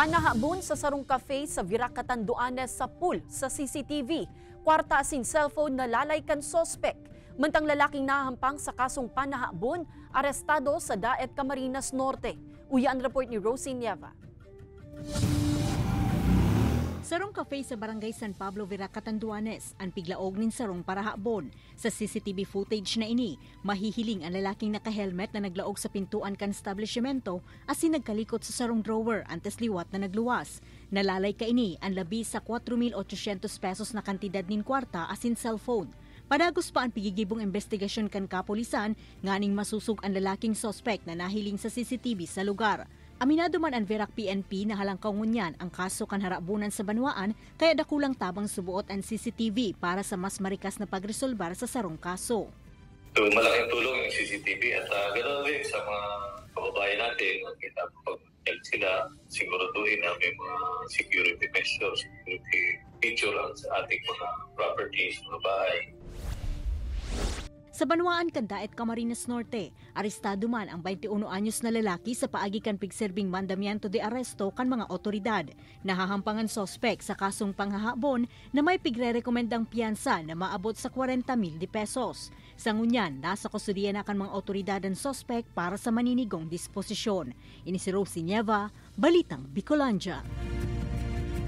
Panahabon sa sarong cafe sa Viracatan, Duanes sa pool sa CCTV. Kwarta asin cellphone na lalaykan sospek. Mantang lalaking nahahampang sa kasong panahabon, arestado sa Daet, Camarines Norte. Uya ang report ni Rosie Nieva. Sarong cafe sa Barangay San Pablo, Viracatan, Duanes, ang piglaog nin sarong parahabon. Sa CCTV footage na ini, mahihiling ang lalaking naka-helmet na naglaog sa pintuan kan establishmento asin nagkalikot sa sarong drawer antes liwat na nagluwas. Nalalay ka ini ang labi sa 4,800 pesos na kantidad nin kwarta asin cellphone. Padagos pa ang pigigibong investigasyon kan kapulisan, nganing masusog ang lalaking sospek na nahiling sa CCTV sa lugar. Aminado man ang Virac PNP na halangkaw ngunyan ang kaso kan harabunan sa banwaan kaya dakulang tabang subuot ang CCTV para sa mas marikas na pagresolbar sa sarong kaso. So, malaking tulong yung CCTV at ganoon rin sa mga kababayan natin. Pag sila siguraduhin na may mga security measures, security feature sa ating mga properties, mga bahay. Sa Banwaan kan Daet, Camarines Norte, arestado man ang 21 anyos na lalaki sa paagi kan pigserbing mandamiento de aresto kan mga otoridad. Nahahampangan sospek sa kasong panghahabon na may pigre-rekomendang piyansa na maabot sa 40,000 pesos. Sa ngunyan, nasa kustudiya na kan mga otoridad ang sospek para sa maninigong disposisyon. Ini si Rosie Nieva, Balitang Bicolandia.